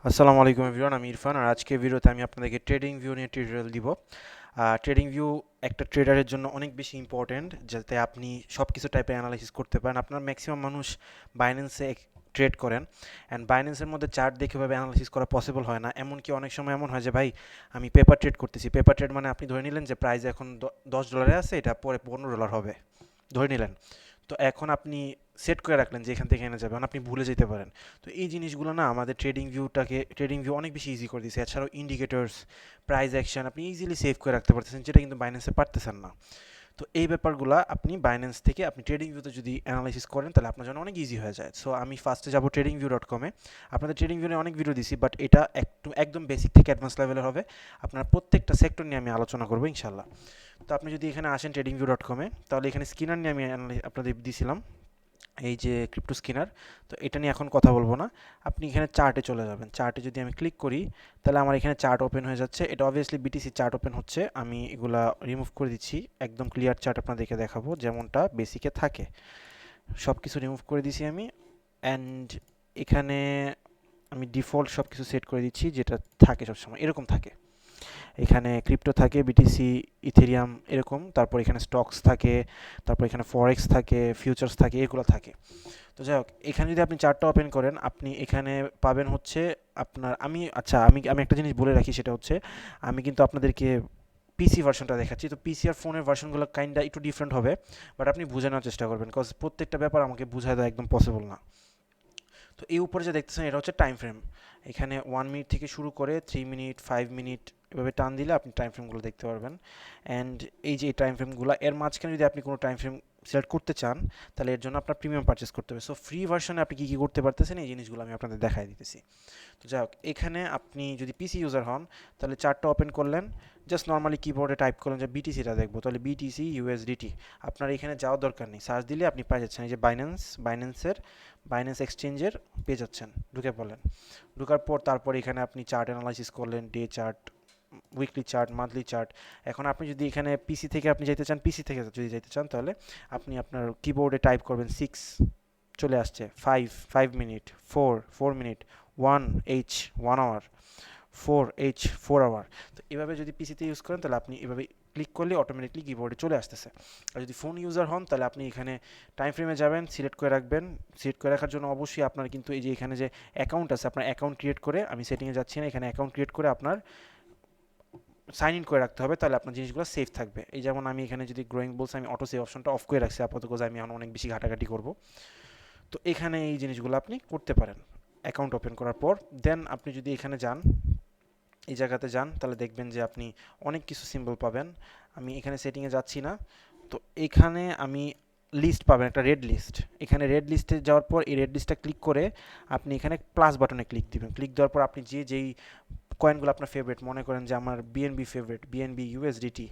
আসসালামু আলাইকুম এভরিওয়ান, আমি ইরফান। আর আজকে ভিডিওতে আমি আপনাদেরকে ট্রেডিং ভিউ নিয়ে টিউটোরিয়াল দিব। ট্রেডিং ভিউ একটা ট্রেডারের জন্য অনেক বেশি ইম্পর্ট্যান্ট, যাতে আপনি সব কিছু টাইপের অ্যানালাইসিস করতে পারেন। আপনার ম্যাক্সিমাম মানুষ বাইন্যান্সে ট্রেড করেন, অ্যান্ড বাইন্যান্সের মধ্যে চার্ট দেখে ভাবে অ্যানালাইসিস করা পসিবল হয় না। এমনকি অনেক সময় এমন হয় যে ভাই আমি পেপার ট্রেড করতেছি। পেপার ট্রেড মানে আপনি ধরে নিলেন যে প্রাইস এখন $10 আছে, এটা পরে $15 হবে, ধরে নিলেন। তো এখন আপনি সেট করে রাখলেন যে এখান থেকে এনে যাবে, আপনি ভুলে যেতে পারেন। তো এই জিনিসগুলো না আমাদের ট্রেডিং ভিউ অনেক বেশি ইজি করে দিয়েছে। এছাড়াও ইন্ডিকেটরস, প্রাইস অ্যাকশন আপনি ইজিলি সেভ করে রাখতে পারতেছেন, যেটা কিন্তু বাইন্যান্সে পারতেছেন না। তো এই ব্যাপারগুলো আপনি বাইন্যান্স থেকে আপনি ট্রেডিং ভিউতে যদি অ্যানালাইসিস করেন তাহলে আপনার জন্য অনেক ইজি হয়ে যায়। সো আমি ফার্স্টে যাব tradingview.com-এ। আপনাদের ট্রেডিং ভিউ নিয়ে অনেক ভিডিও দিছি, বাট এটা একটু একদম বেসিক থেকে অ্যাডভান্স লেভেলের হবে। আপনার প্রত্যেকটা সেক্টর নিয়ে আমি আলোচনা করবো ইনশাল্লাহ। তো আপনি যদি এখানে আসেন tradingview.com-এ, তাহলে এখানে স্ক্রিনার নিয়ে আমি আপনাদের দিছিলাম, এই যে ক্রিপ্টো স্কিনার। তো এটা নিয়ে এখন কথা বলবো না। আপনি এখানে চার্টে চলে যাবেন। চার্টে যদি আমি ক্লিক করি তাহলে আমার এখানে চার্ট ওপেন হয়ে যাচ্ছে। এটা অবভিয়াসলি বিটিসি চার্ট ওপেন হচ্ছে। আমি এগুলা রিমুভ করে দিচ্ছি, একদম ক্লিয়ার চার্ট আপনাদেরকে দেখাবো যেমনটা বেসিকে থাকে। সব কিছু রিমুভ করে দিছি আমি। অ্যান্ড এখানে আমি ডিফল্ট সব কিছু সেট করে দিচ্ছি, যেটা থাকে সবসময় এরকম থাকে। এখানে ক্রিপ্টো থাকে, বিটিসি, ইথেরিয়াম এরকম। তারপর এখানে স্টকস থাকে, তারপর এখানে ফরেক্স থাকে, ফিউচার্স থাকে, এগুলো থাকে। তো যাই হোক, এখানে যদি আপনি চার্টটা ওপেন করেন, আপনি এখানে পাবেন হচ্ছে আপনার, আমি একটা জিনিস বলে রাখি, সেটা হচ্ছে আমি কিন্তু আপনাদেরকে পিসি ভার্সনটা দেখাচ্ছি। তো পিসি আর ফোনের ভার্সনগুলো কাইন্ডা একটু ডিফারেন্ট হবে, বাট আপনি বোঝানোর চেষ্টা করবেন, বিকজ প্রত্যেকটা ব্যাপার আমাকে বোঝায় দেওয়া একদম পসিবল না। তো এই উপরে যে দেখতেছেন এটা হচ্ছে টাইম ফ্রেম। এখানে 1 মিনিট থেকে শুরু করে 3 মিনিট, 5 মিনিট এভাবে টান দিলে আপনি টাইম ফ্রেমগুলো দেখতে পারবেন। অ্যান্ড এই যে এই টাইম ফ্রেমগুলো, এর মাঝখানে যদি আপনি কোনো টাইম ফ্রেম সিলেক্ট করতে চান তাহলে এর জন্য আপনার প্রিমিয়াম পারচেস করতে হবে। সো ফ্রি ভার্সনে আপনি কী কী করতে পারতেছেন এই জিনিসগুলো আমি আপনাদের দেখাই দিতেছি। তো যাই হোক, এখানে আপনি যদি পিসি ইউজার হন তাহলে চার্টটা ওপেন করলেন, জাস্ট নর্মালি কিবোর্ডে টাইপ করলেন যে বিটিসিটা দেখবো, তাহলে বিটিসি ইউএসডিটি। আপনার এখানে যাওয়ার দরকার নেই, সার্চ দিলে আপনি পেয়ে যাচ্ছেন এই যে বাইন্যান্স এক্সচেঞ্জের পেয়ে যাচ্ছেন। ঢুকে পড়লেন, ঢুকার পর তারপর এখানে আপনি চার্ট অ্যানালাইসিস করলেন, day chart, weekly chart, monthly chart. এখন আপনি যদি এখানে পিসি থেকে আপনি যাইতে চান, পিসি থেকে যদি যাইতে চান তাহলে আপনি আপনার কিবোর্ডে টাইপ করবেন 6, চলে আসছে 5 মিনিট, 4 মিনিট, 1 আওয়ার, 4 আওয়ার। তো এভাবে যদি পিসিতে ইউজ করেন তাহলে আপনি এভাবে ক্লিক করলে অটোমেটিকলি কিবোর্ডে চলে আসতেছে। আর যদি ফোন ইউজার হন তাহলে আপনি এখানে টাইম ফ্রেমে যাবেন, সিলেক্ট করে রাখবেন। সিলেক্ট করে রাখার জন্য অবশ্যই আপনার কিন্তু এই যে এখানে যে অ্যাকাউন্ট আছে, আপনার অ্যাকাউন্ট ক্রিয়েট করে, আমি সেটিংয়ে যাচ্ছি না, এখানে অ্যাকাউন্ট ক্রিয়েট করে আপনার সাইন ইন করে রাখতে হবে, তাহলে আপনার জিনিসগুলো সেফ থাকবে। এই যেমন আমি এখানে যদি গ্রোয়িং বলছি, আমি অটো সেভ অপশনটা অফ করে রাখছি আপাতত, আমি এখন অনেক বেশি ঘাটাঘাটি করব। তো এখানে এই জিনিসগুলো আপনি করতে পারেন অ্যাকাউন্ট ওপেন করার পর। দেন আপনি যদি এখানে যান, এই জায়গাতে যান, তাহলে দেখবেন যে আপনি অনেক কিছু সিম্বল পাবেন। আমি এখানে সেটিংয়ে যাচ্ছি না। তো এখানে আমি লিস্ট পাবেন, একটা রেড লিস্ট। এখানে রেড লিস্টে যাওয়ার পর এই রেড লিস্টটা ক্লিক করে আপনি এখানে প্লাস বাটনে ক্লিক দিবেন। ক্লিক দেওয়ার পর আপনি যেই কয়েনগুলো আপনার ফেভারিট, মনে করেন যে আমার বিএনবি ফেভারিট, বিএনবি ইউএসডিটি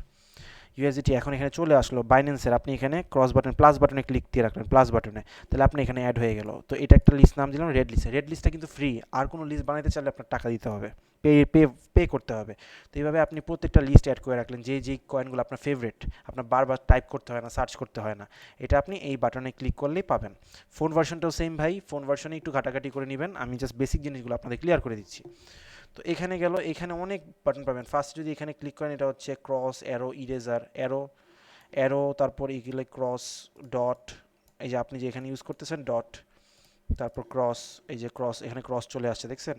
এখন এখানে চলে আসলো বাইন্যান্সের। আপনি এখানে ক্রস বাটন, প্লাস বাটনে ক্লিক দিয়ে রাখলেন, প্লাস বাটনে, তাহলে আপনি এখানে অ্যাড হয়ে গেল। তো এটা একটা লিস্ট নাম দিলাম রেড লিস্ট। রেড লিস্টটা কিন্তু ফ্রি, আর কোনো লিস্ট বানাইতে চাইলে আপনার টাকা দিতে হবে, পে পে পে করতে হবে। তো এইভাবে আপনি প্রত্যেকটা লিস্ট অ্যাড করে রাখলেন, যেই কয়েনগুলো আপনার ফেভারিট, আপনার বারবার টাইপ করতে হয় না, সার্চ করতে হয় না। এটা আপনি এই বাটনে ক্লিক করলেই পাবেন। ফোন ভার্সনটাও সেম ভাই, ফোন ভার্সনে একটু ঘাটাঘাটি করে নেবেন, আমি জাস্ট বেসিক জিনিসগুলো আপনাদের ক্লিয়ার করে দিচ্ছি। তো এখানে গেল, এখানে অনেক বাটন পাবেন। ফার্স্ট যদি এখানে ক্লিক করেন, এটা হচ্ছে ক্রস, অ্যারো, ইরেজার, অ্যারো, তারপর এগুলো ক্রস, ডট, এই যে আপনি যে এখানে ইউজ করতেছেন ডট, তারপর ক্রস, এই যে ক্রস, এখানে ক্রস চলে আসছে দেখছেন,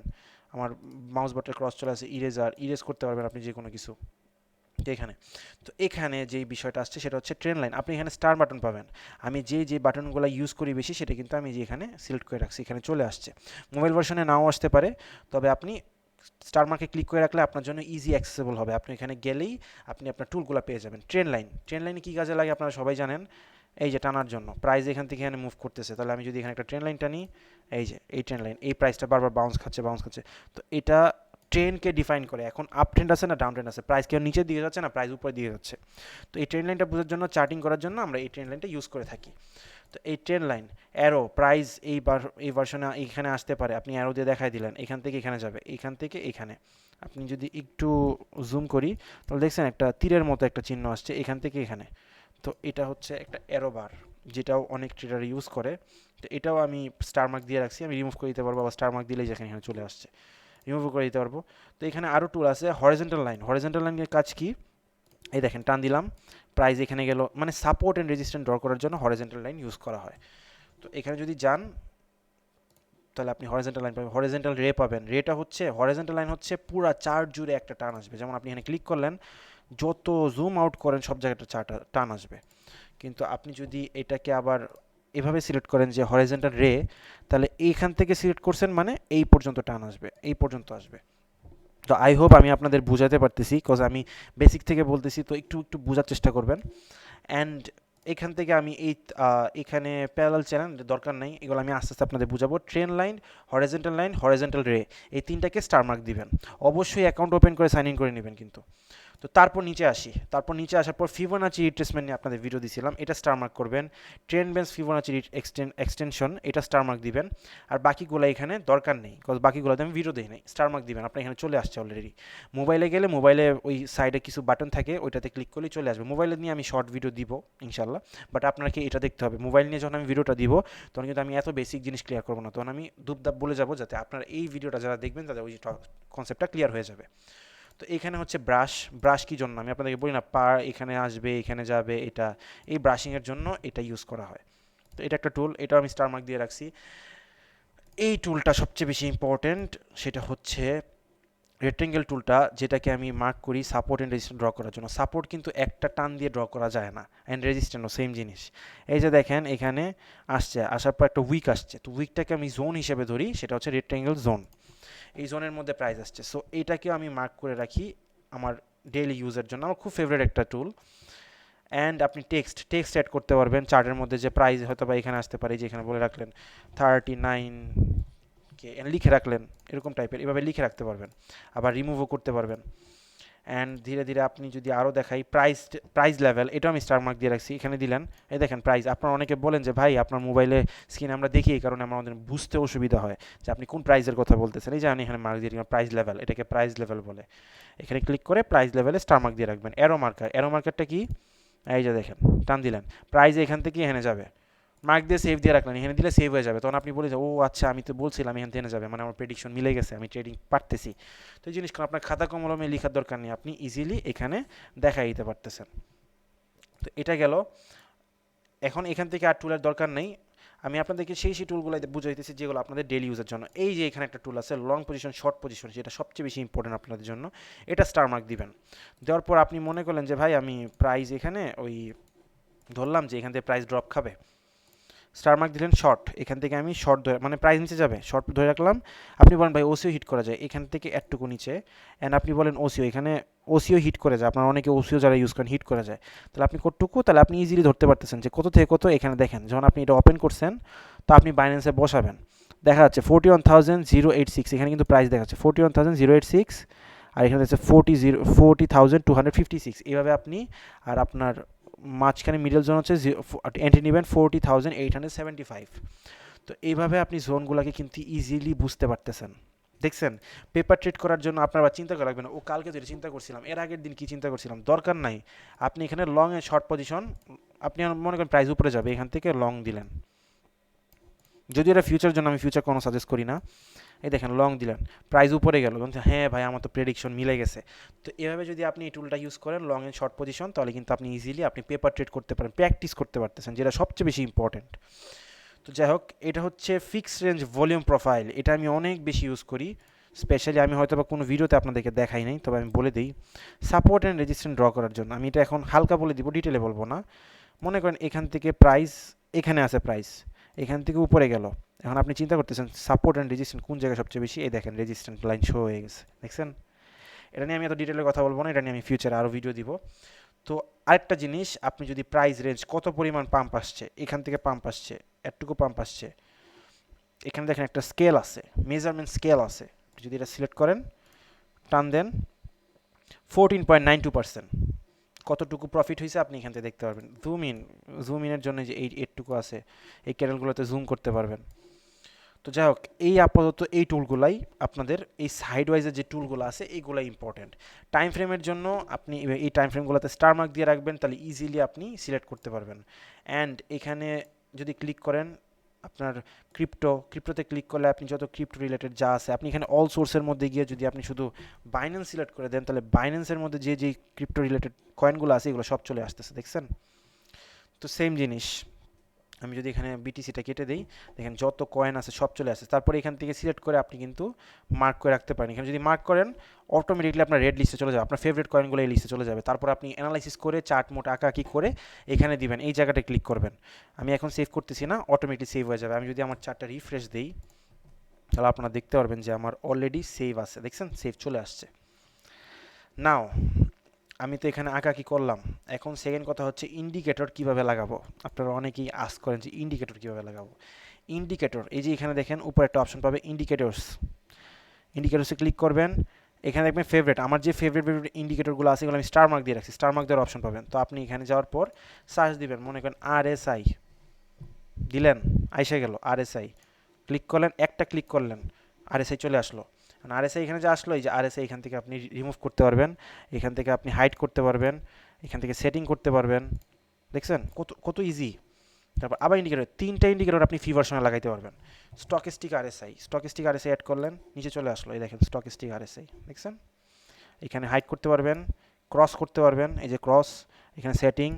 আমার মাউস বাটনে ক্রস চলে আসছে। ইরেজ করতে পারবেন আপনি যে কোনো কিছু এখানে। তো এখানে যেই বিষয়টা আসছে সেটা হচ্ছে ট্রেন লাইন। আপনি এখানে স্টার বাটন পাবেন। আমি যে বাটনগুলো ইউজ করি বেশি সেটা কিন্তু আমি যে এখানে সিলেক্ট করে রাখছি, এখানে চলে আসছে। মোবাইল ভার্সনে নাও আসতে পারে, তবে আপনি স্টার মার্কে ক্লিক করে রাখলে আপনার জন্য ইজি অ্যাক্সেসেবল হবে। আপনি এখানে গেলেই আপনি আপনার টুলগুলো পেয়ে যাবেন। ট্রেন লাইনে কী কাজে লাগে আপনারা সবাই জানেন, এই যে টানার জন্য প্রাইস এখান থেকে এখানে মুভ করতেছে। তাহলে আমি যদি এখানে একটা ট্রেন লাইন টানি, এই যে এই ট্রেন লাইন, এই প্রাইসটা বারবার বাউন্স খাচ্ছে। তো এটা ট্রেনকে ডিফাইন করে। এখন আপ ট্রেন্ড আছে না ডাউন ট্রেন্ড আছে, প্রাইস কেউ নিচের দিকে যাচ্ছে না, প্রাইস উপরে দিকে যাচ্ছে। তো এই ট্রেন লাইনটা বোঝার জন্য, চার্টিং করার জন্য আমরা এই ট্রেন লাইনটা ইউজ করে থাকি। তো এই ট্রেন লাইন, অ্যারো, প্রাইস এই ভার্সনে এইখানে আসতে পারে, আপনি অ্যারো দিয়ে দেখাই দিলেন, এখান থেকে এখানে যাবে, এখান থেকে এখানে। আপনি যদি একটু জুম করি তাহলে দেখছেন একটা তীরের মতো একটা চিহ্ন আসছে এখান থেকে এখানে। তো এটা হচ্ছে একটা অ্যারো বার, যেটাও অনেক ট্রেডার ইউজ করে। তো এটাও আমি স্টার মার্ক দিয়ে রাখছি, আমি রিমুভ করে দিতে পারবো, বা স্টার মার্ক দিলেই যেখানে এখানে চলে আসছে। রিমুভ করে দিতে পারবো। তো এখানে আরও টুল আছে হরিজন্টাল লাইন। হরিজন্টাল লাইনের কাজ কি, এই দেখেন টান দিলাম, প্রাইস এখানে গেল, মানে সাপোর্ট অ্যান্ড রেজিস্ট্যান্স ড্র করার জন্য হরিজন্টাল লাইন ইউজ করা হয়। তো এখানে যদি যান তাহলে আপনি হরিজন্টাল লাইন পাবেন, হরিজন্টাল রে পাবেন। রেটা হচ্ছে, হরিজন্টাল লাইন হচ্ছে পুরা চার্ট জুড়ে একটা টান আসবে, যেমন আপনি এখানে ক্লিক করলেন, যত জুম আউট করেন সব জায়গাটা টান আসবে। কিন্তু আপনি যদি এটাকে আবার এভাবে সিলেক্ট করেন যে হরিজন্টাল রে, তাহলে এইখান থেকে সিলেক্ট করছেন মানে এই পর্যন্ত টান আসবে, এই পর্যন্ত আসবে। তো আই হোপ আমি আপনাদের বোঝাতে পারতেছি, কজ আমি বেসিক থেকে বলতেছি, তো একটু একটু বোঝার চেষ্টা করবেন। অ্যান্ড এখান থেকে আমি এখানে প্যারালাল চ্যানেল দরকার নাই, এগুলো আমি আস্তে আস্তে আপনাদের বুঝাবো। ট্রেন লাইন, হরিজন্টাল রে, এই তিনটাকে স্টার মার্ক দিবেন। অবশ্যই অ্যাকাউন্ট ওপেন করে সাইন ইন করে নেবেন কিন্তু। তো তারপর নিচে আসি, তারপর নিচে আসার পর ফিবোনাচি রিট্রেসমেন্ট নিয়ে আপনাদের ভিডিও দিয়েছিলাম, এটা স্টার মার্ক করবেন। ট্রেন বেঞ্চ ফিবোনাচি এক্সটেনশন, এটা স্টার মার্ক দিবেন। আর বাকিগুলো এখানে দরকার নেই, কজ বাকিগুলোতে আমি ভিডিও দিই নাই, স্টার মার্ক দিবেন। আপনার এখানে চলে আসছে অলরেডি। মোবাইলে গেলে মোবাইলে ওই সাইডে কিছু বাটন থাকে, ওইটাতে ক্লিক করলেই চলে আসবে। মোবাইলে নিয়ে আমি শর্ট ভিডিও দিব ইনশাল্লাহ, বাট আপনাকে এটা দেখতে হবে। মোবাইল নিয়ে যখন আমি ভিডিওটা দিব, তখন কিন্তু আমি এত বেসিক জিনিস ক্লিয়ার করবো না, তখন আমি দুপদাপ বলে যাবো, যাতে আপনার এই ভিডিওটা যারা দেখবেন তাদের ওই কনসেপ্টটা ক্লিয়ার হয়ে যাবে। তো এখানে হচ্ছে ব্রাশ। ব্রাশ কি জন্য আমি আপনাদেরকে বলি না, পার এখানে আসবে, এখানে যাবে, এটা এই ব্রাশিংয়ের জন্য এটা ইউজ করা হয়। তো এটা একটা টুল, এটাও আমি স্টার মার্ক দিয়ে রাখছি। এই টুলটা সবচেয়ে বেশি ইম্পর্টেন্ট, সেটা হচ্ছে রেক্টেঙ্গেল টুলটা, যেটাকে আমি মার্ক করি সাপোর্ট অ্যান্ড রেজিস্ট্যান্স ড্র করার জন্য। সাপোর্ট কিন্তু একটা টান দিয়ে ড্র করা যায় না, অ্যান্ড রেজিস্ট্যান্সও সেম জিনিস। এই যে দেখেন এখানে আসছে, আসার পর একটা উইক আসছে, তো উইকটাকে আমি জোন হিসেবে ধরি, সেটা হচ্ছে রেক্টেঙ্গেল জোন। এই জোনের মধ্যে প্রাইস আসছে, সো এইটাকেও আমি মার্ক করে রাখি আমার ডেইলি ইউজের জন্য। আমার খুব ফেভারিট একটা টুল। অ্যান্ড আপনি টেক্সট অ্যাড করতে পারবেন চার্টের মধ্যে, যে প্রাইস হয়তো বা এখানে আসতে পারে, যে এখানে বলে রাখলেন 39 কে লিখে রাখলেন, এরকম টাইপের, এভাবে লিখে রাখতে পারবেন। আবার রিমুভও করতে পারবেন। অ্যান্ড ধীরে ধীরে আপনি যদি আরও দেখাই, প্রাইস লেভেল, এটাও আমি স্টার মার্ক দিয়ে রাখছি, এখানে দিলেন, এই দেখেন প্রাইস। আপনারা অনেকে বলেন যে ভাই আপনার মোবাইলে স্ক্রিনে আমরা দেখি, এই কারণে আমাদের বুঝতে অসুবিধা হয় যে আপনি কোন প্রাইসের কথা বলতেছেন। এই যে আমি এখানে মার্ক দিয়ে রাখলাম প্রাইস লেভেল, এটাকে প্রাইস লেভেল বলে। এখানে ক্লিক করে প্রাইস লেভেলে স্টার মার্ক দিয়ে রাখবেন। অ্যারো মার্কারটা কি, এই যে দেখেন টান দিলেন, প্রাইস এখান থেকে এখানে যাবে, মার্ক দিয়ে সেভ দিয়ে রাখলেন, এখানে দিলে সেভ হয়ে যাবে। তখন আপনি বলে যে ও আচ্ছা, আমি তো বলছিলাম এখান থেকে যাবে, মানে আমার প্রেডিকশন মিলে গেছে, আমি ট্রেডিং পারতেছি। তো এই জিনিসগুলো আপনার খাতা কলমে লেখার দরকার নেই, আপনি ইজিলি এখানে দেখাই দিতে পারতেছেন। তো এটা গেল। এখন এখান থেকে আর টুলের দরকার নেই, আমি আপনাদেরকে সেই টুলগুলো বুঝাইতেছি যেগুলো আপনাদের ডেলি ইউজের জন্য। এই যে এখানে একটা টুল আছে লং পজিশন, শর্ট পজিশন, যেটা সবচেয়ে বেশি ইম্পর্টেন্ট আপনাদের জন্য। এটা স্টার মার্ক দিবেন। দেওয়ার পর আপনি মনে করলেন যে ভাই আমি প্রাইস এখানে ওই ধরলাম যে এখান থেকে প্রাইস ড্রপ খাবে, স্টার মার্ক দিলেন শর্ট, এখান থেকে আমি শর্ট ধরে, মানে প্রাইস নিচে যাবে, শর্ট ধরে রাখলাম। আপনি বলেন ভাই ওসিও হিট করা যায়, এখান থেকে একটুকু নিচে, অ্যান্ড আপনি বলেন ওসিও, এখানে ওসিও হিট করে যায়, আপনার অনেকে ওসিও যারা ইউজ করেন হিট করা যায়, তাহলে আপনি কতটুকু, তাহলে আপনি ইজিলি ধরতে পারতেছেন যে কত থেকে কত। এখানে দেখেন যখন আপনি এটা ওপেন করছেন, তো আপনি বাইন্যান্সে বসাবেন, দেখা যাচ্ছে 41,086, এখানে কিন্তু প্রাইস দেখাচ্ছে 41,086, আর এখানে হচ্ছে 40,256, এইভাবে আপনি, আর আপনার মাঝখানে মিডল জোন হচ্ছে এন্ট্রি নেবেন 40,875। তো এইভাবে আপনি জোনগুলোকে কিন্তু ইজিলি বুঝতে পারতেছেন। দেখছেন, পেপার ট্রেড করার জন্য আপনার আবার চিন্তা করা লাগবে না, ও কালকে যেটা চিন্তা করছিলাম, এর আগের দিন কি চিন্তা করছিলাম, দরকার নাই। আপনি এখানে লং এ শর্ট পজিশন, আপনি মনে করেন প্রাইস উপরে যাবে, এখান থেকে লং দিলেন। যদি এটা ফিউচার জন্য, আমি ফিউচার কোনো সাজেস্ট করি না। এই দেখেন লং দিলেন, প্রাইস উপরে গেল, হ্যাঁ ভাই আমার তো প্রেডিকশন মিলে গেছে। তো এভাবে যদি আপনি এই টুলটা ইউজ করেন লং এন্ড শর্ট পজিশন, তাহলে কিন্তু আপনি ইজিলি আপনি পেপার ট্রেড করতে পারেন, প্র্যাকটিস করতে পারতেছেন, যেটা সবচেয়ে বেশি ইম্পর্টেন্ট। তো যাই হোক, এটা হচ্ছে ফিক্সড রেঞ্জ ভলিউম প্রোফাইল, এটা আমি অনেক বেশি ইউজ করি। স্পেশালি আমি হয়তো বা কোনো ভিডিওতে আপনাদেরকে দেখাই নাই, তবে আমি বলে দিই, সাপোর্ট অ্যান্ড রেজিস্ট্যান্স ড্র করার জন্য। আমি এটা এখন হালকা বলে দিব, ডিটেলে বলবো না। মনে করেন এখান থেকে প্রাইস, এখানে আছে প্রাইস, এখান থেকে উপরে গেল, এখন আপনি চিন্তা করতেছেন সাপোর্ট অ্যান্ড রেজিস্ট্যান্স কোন জায়গায় সবচেয়ে বেশি, এই দেখেন রেজিস্ট্যান্স লাইন শো হয়ে গেছে, দেখছেন। এটা নিয়ে আমি এত ডিটেলে কথা বলবো না, এটা নিয়ে আমি ফিউচারে আরও ভিডিও দিব। তো আরেকটা জিনিস, আপনি যদি প্রাইস রেঞ্জ কত পরিমাণ পাম্প আসছে, এখান থেকে পাম্প আসছে, এতটুকু পাম্প আসছে, এখানে দেখেন একটা স্কেল আছে, মেজারমেন্ট স্কেল আছে, যদি এটা সিলেক্ট করেন, টান দেন, 14.92%, কতটুকু প্রফিট হয়েছে আপনি এখান থেকে দেখতে পারবেন। জুম ইনের জন্য যে এইটুকু আছে, এই ক্যান্ডেলগুলোতে জুম করতে পারবেন। তো যাই হোক, এই আপাতত এই টুলগুলাই আপনাদের, এই সাইড ওয়াইজের যে টুলগুলো আছে এইগুলাই ইম্পর্টেন্ট। টাইম ফ্রেমের জন্য আপনি এই টাইম ফ্রেমগুলোতে স্টার মার্ক দিয়ে রাখবেন, তাহলে ইজিলি আপনি সিলেক্ট করতে পারবেন। অ্যান্ড এখানে যদি ক্লিক করেন, আপনার ক্রিপ্টোতে ক্লিক করলে আপনি যত ক্রিপ্টো রিলেটেড যা আছে আপনি এখানে অল সোর্সের মধ্যে গিয়ে যদি আপনি শুধু বাইন্যান্স সিলেক্ট করে দেন তাহলে বাইন্যান্সের মধ্যে যে ক্রিপ্টো রিলেটেড কয়েনগুলো আছে এগুলো সব চলে আসতেছে, দেখছেন? তো সেম জিনিস আমি যদি এখানে বিটিসিটা কেটে দিই, দেখেন যত কয়েন আছে সব চলে আসে। তারপরে এখান থেকে সিলেক্ট করে আপনি কিন্তু মার্ক করে রাখতে পারেন। এখানে যদি মার্ক করেন অটোমেটিকলি আপনার রেড লিস্টে চলে যাবে, আপনার ফেভারিট কয়েনগুলো এই লিস্টে চলে যাবে। তারপর আপনি অ্যানালাইসিস করে চার্ট মোট আঁকাআঁকি করে এখানে দিবেন, এই জায়গাটা ক্লিক করবেন। আমি এখন সেভ করতেছি না, অটোমেটিক সেভ হয়ে যাবে। আমি যদি আমার চার্টটা রিফ্রেশ দিই তাহলে আপনারা দেখতে পারবেন যে আমার অলরেডি সেভ আছে, দেখছেন সেভ চলে আসছে। নাও আমি তো এখানে আঁকাআঁকি করলাম, এখন সেকেন্ড কথা হচ্ছে ইন্ডিকেটর কিভাবে লাগাবো। আপনারা অনেকেই আস্ক করেন যে ইন্ডিকেটর কিভাবে লাগাবো। ইন্ডিকেটর এই যে এখানে দেখেন উপরে একটা অপশন পাবে ইন্ডিকেটরসে ক্লিক করবেন। এখানে দেখবেন ফেভারিট, আমার যে ফেভারিট ইন্ডিকেটরগুলো আছে এগুলো আমি স্টার মার্ক দিয়ে রাখছি, স্টার মার্ক দেওয়ার অপশন পাবেন। তো আপনি এখানে যাওয়ার পর সার্চ দিবেন, মনে করেন RSI দিলেন, আইসা গেল RSI, ক্লিক করলেন, একটা ক্লিক করলেন RSI চলে আসলো। RSI এখানে যে আসলো, এই যে RSI এখান থেকে আপনি রিমুভ করতে পারবেন, এখান থেকে আপনি হাইড করতে পারবেন, এখান থেকে সেটিং করতে পারবেন, দেখছেন কত কত ইজি। তারপর আবার ইন্ডিকেটর, তিনটা ইন্ডিকেটর আপনি ফি ভার্সনে লাগাইতে পারবেন। স্টকিস্টিক RSI অ্যাড করলেন, নিচে চলে আসলো, এই দেখেন স্টকিস্টিক RSI, দেখছেন? এখানে হাইড করতে পারবেন, ক্রস করতে পারবেন, এই যে ক্রস, এখানে সেটিং,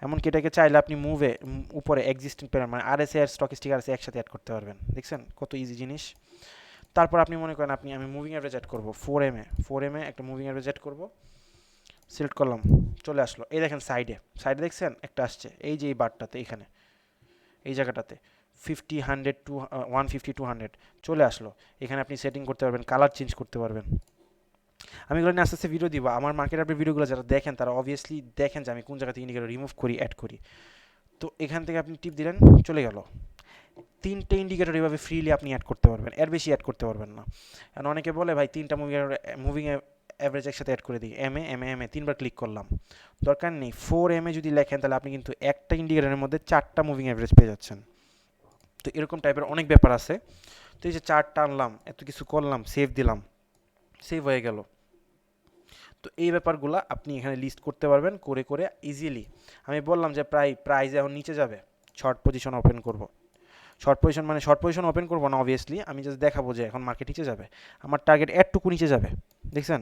এমনকি এটাকে চাইলে আপনি উপরে এক্সিস্টিং প্যারামিটার মানে RSI আর স্টকিস্টিক RSI একসাথে অ্যাড করতে পারবেন, দেখছেন কত ইজি জিনিস। তারপর আপনি মনে করেন আমি মুভিং অ্যাভারেজ অ্যাড করবো 4 এম এ একটা মুভিং অ্যাভারেজ অ্যাড করবো, সিলেক্ট করলাম, চলে আসলো। এই দেখেন সাইডে দেখছেন একটা আসছে, এই যে এই বারটাতে, এখানে এই জায়গাটাতে 150 200 চলে আসলো। এখানে আপনি সেটিং করতে পারবেন, কালার চেঞ্জ করতে পারবেন। আমি এগুলো নিয়ে আস্তে আস্তে ভিডিও দিব। আমার মার্কেট আপনি ভিডিওগুলো যারা দেখেন তারা অবভিয়াসলি দেখেন যে আমি কোন জায়গা থেকে ইন্ডিকেটর রিমুভ করি, অ্যাড করি। তো এখান থেকে আপনি টিপ দিলেন, চলে গেল। তিনটে ইন্ডিকেটর এভাবে ফ্রিলি আপনি অ্যাড করতে পারবেন, এর বেশি অ্যাড করতে পারবেন না। কারণ অনেকে বলে ভাই তিনটা মুভিং অ্যাভারেজ একসাথে অ্যাড করে দিই, এম এ তিনবার ক্লিক করলাম, দরকার নেই। 4 এম এ যদি লেখেন তাহলে আপনি কিন্তু একটা ইন্ডিকেটরের মধ্যে 4টা মুভিং অ্যাভারেজ পেয়ে যাচ্ছেন। তো এরকম টাইপের অনেক ব্যাপার আছে। তো এই যে চার্টটা আনলাম, এত কিছু করলাম, সেভ দিলাম, সেভ হয়ে গেল। তো এই ব্যাপারগুলো আপনি এখানে লিস্ট করতে পারবেন করে করে ইজিলি। আমি বললাম যে প্রাইস এখন নিচে যাবে, শর্ট পজিশন ওপেন করব। শর্ট পজিশন ওপেন করবো না অবভিয়াসলি, আমি জাস্ট দেখাবো যে এখন মার্কেট নিচে যাবে, আমার টার্গেট এতটুকু নিচে যাবে, দেখছেন?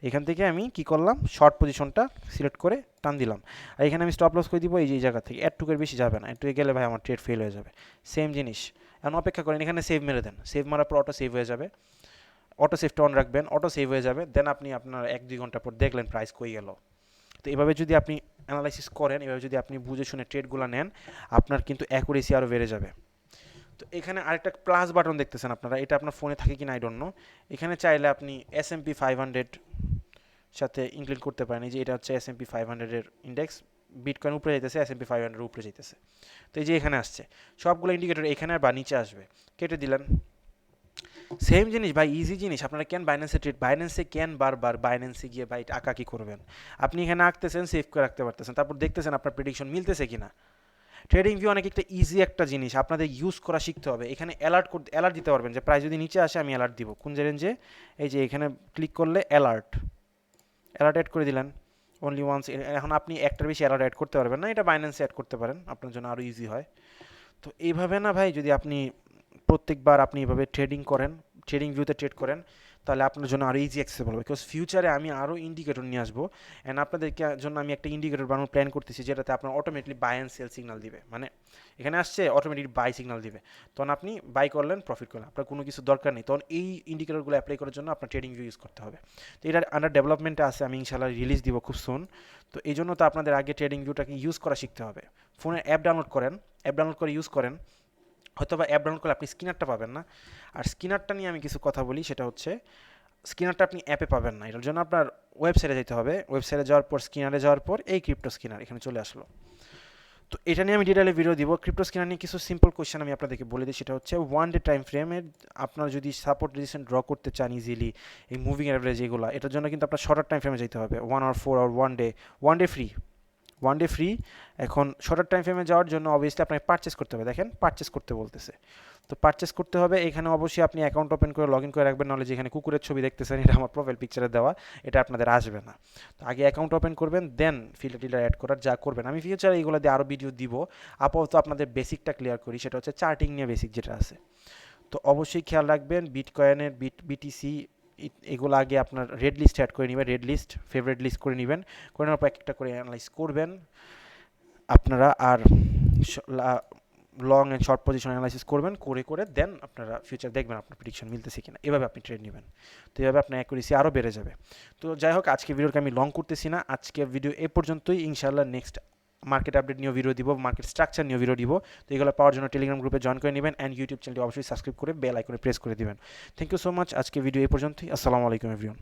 এখান থেকে আমি কি করলাম, শর্ট পজিশনটা সিলেক্ট করে টান দিলাম, আর এখানে আমি স্টপ লস করে দিব এই যে এই জায়গা থেকে, এতটুকুর বেশি যাবে না, এটুকু গেলে ভাই আমার ট্রেড ফেল হয়ে যাবে। সেম জিনিস, এখন অপেক্ষা করেন, এখানে সেভ মেরে দেন, সেভ মারার পর অটো সেভ হয়ে যাবে, অটো সেভটা অন রাখবেন, অটো সেভ হয়ে যাবে। দেন আপনি আপনার 1-2 ঘন্টা পর দেখলেন প্রাইস কই গেল। তো এভাবে যদি আপনি অ্যানালাইসিস করেন, এভাবে যদি আপনি বুঝে শুনে ট্রেডগুলো নেন, আপনার কিন্তু অ্যাকুরেসি আরও বেড়ে যাবে। তো এখানে আরেকটা প্লাস বাটন দেখতেছেন আপনারা, এটা আপনার ফোনে থাকে কিনা আই ডোন্ট নো। এখানে চাইলে আপনি S&P 500 সাথে ইনক্লুড করতে পারেন। এই যে এটা হচ্ছে S&P 500 এর ইন্ডেক্স, বিটকয়েন উপরে যাইতেছে, S&P 500 উপরে যাইতেছে। তো এই যে এখানে আসছে, সবগুলো ইন্ডিকেটর এখানে বা নিচে আসবে, কেটে দিলেন। সেম জিনিস ভাই, ইজি জিনিস। আপনারা কেন বাইন্যান্সে কেন বারবার বাইন্যান্সে গিয়ে ভাই আঁকাকি করবেন? আপনি এখানে আঁকতেছেন, সেভ করে রাখতে পারতেছেন, তারপর দেখতেছেন আপনার প্রেডিকশন মিলতেছে কিনা। ট্রেডিং ভিউ অনেক একটা ইজি একটা জিনিস, আপনাদের ইউজ করা শিখতে হবে। এখানে অ্যালার্ট দিতে পারবেন যে প্রাইস যদি নিচে আসে আমি অ্যালার্ট দিব, কোন রেঞ্জে, এই যে এখানে ক্লিক করলে অ্যালার্ট অ্যাড করে দিলেন অনলি ওয়ান্স। এখন আপনি একটার বেশি অ্যালার্ট অ্যাড করতে পারবেন না, এটা বাইন্যান্সে অ্যাড করতে পারেন, আপনার জন্য আরও ইজি হয়। তো এইভাবে না ভাই, যদি আপনি প্রত্যেকবার আপনি এভাবে ট্রেডিং ভিউতে ট্রেড করেন, তাহলে আপনার জন্য আরও ইজি অ্যাক্সেসেবল হবে। বিকজ ফিউচারে আমি আরও ইন্ডিকেটর নিয়ে আসবো, অ্যান্ড আপনাদেরকে জন্য আমি একটা ইন্ডিকেটর বানানোর প্ল্যান করতেছি, যেটাতে আপনার automatically buy and sell signal দিবে। মানে এখানে আসছে অটোমেটিক বাই সিগনাল দিবে, তখন আপনি বাই করলেন, প্রফিট করলেন, আপনার কোনো কিছু দরকার নেই। তখন এই ইন্ডিকেটরগুলো অ্যাপ্লাই করার জন্য আপনার ট্রেডিং ভিউ ইউজ করতে হবে। তো এটা আন্ডার ডেভেলপমেন্টে আছে, আমি ইনশাল্লাহ রিলিজ দিব খুব সুন। তো এই জন্য তো আপনাদের আগে ট্রেডিং ভিউটাকে ইউজ করা শিখতে হবে। ফোনে অ্যাপ ডাউনলোড করে ইউজ করেন। হয়তো বা অ্যাপ ডাউনলোড করলে আপনি স্ক্যানারটা পাবেন না। আর স্ক্যানারটা নিয়ে আমি কিছু কথা বলি, সেটা হচ্ছে স্ক্যানারটা আপনি অ্যাপে পাবেন না, এটার জন্য আপনার ওয়েবসাইটে যেতে হবে। ওয়েবসাইটে যাওয়ার পর স্ক্যানারে যাওয়ার পর এই ক্রিপ্টো স্ক্যানার এখানে চলে আসলো। তো এটা নিয়ে আমি ডিটেইলে ভিডিও দিব। ক্রিপ্টো স্ক্যানার নিয়ে কিছু সিম্পল কোয়েশ্চেন আমি আপনাদেরকে বলে দিই, সেটা হচ্ছে 1 ডে টাইম ফ্রেমের আপনার যদি সাপোর্ট রেজিস্ট্যান্স ড্র করতে চান ইজিলি, এই মুভিং অ্যাভারেজ এগুলো, এটার জন্য কিন্তু আপনার শর্টার টাইম ফ্রেমে যেতে হবে, 1 hour 4 hour 1 day free, one day free. এখন শর্টার টাইম ফ্রেমে যাওয়ার জন্য অবভিয়াসলি আপনাকে পারচেস করতে হবে, দেখেন পারচেস করতে বলতেছে। তো পারচেস করতে হবে, এখানে অবশ্যই আপনি অ্যাকাউন্ট ওপেন করে লগ ইন করে রাখবেন, নাহলে যেখানে কুকুরের ছবি দেখতেছেন এটা আমার প্রোফাইল পিকচারে দেওয়া, এটা আপনাদের আসবে না। তো আগে অ্যাকাউন্ট ওপেন করবেন, দেন ফিল্টার টিল্টার অ্যাড করার যা করবেন। আমি ফিউচারে এইগুলো দিয়ে আরও ভিডিও দিব, আপাতত আপনাদের বেসিকটা ক্লিয়ার করি, সেটা হচ্ছে চার্টিং নিয়ে বেসিক যেটা আছে। তো অবশ্যই খেয়াল রাখবেন বিটকয়েনের বিটিসি এগুলো আগে আপনার রেড লিস্ট অ্যাড করে নেবেন, রেড লিস্ট ফেভারিট লিস্ট করে নেবেন, করে নেওয়ার পর একটা করে অ্যানালাইজ করবেন আপনারা। আর long and short position analysis করবেন, করে করে দেন আপনারা ফিউচার দেখবেন আপনার প্রেডিকশন মিলতেছে কিনা, এভাবে আপনি ট্রেড নেবেন। তো এভাবে আপনার অ্যাকুরেসি আরও বেড়ে যাবে। তো যাই হোক, আজকে ভিডিওকে আমি লং করতেছি না, আজকে ভিডিও এ পর্যন্তই। ইনশাআল্লাহ নেক্সট মার্কেট আপডেট নিয়ে ভিডিও দিব, মার্কেট স্ট্রাকচার নিয়ে ভিডিও দিব। তো এগুলো পাওয়ার জন্য টেলিগ্রাম গ্রুপে জয়েন করে নেবেন অ্যান্ড ইউটিউব চ্যানেলটি অবশ্যই সাবস্ক্রাইব করে বেল আইকনে প্রেস করে দিবেন। থ্যাংক ইউ সো মাচ, আজকে ভিডিও এই পর্যন্তই। আসসালামু আলাইকুম এভরিওয়ান।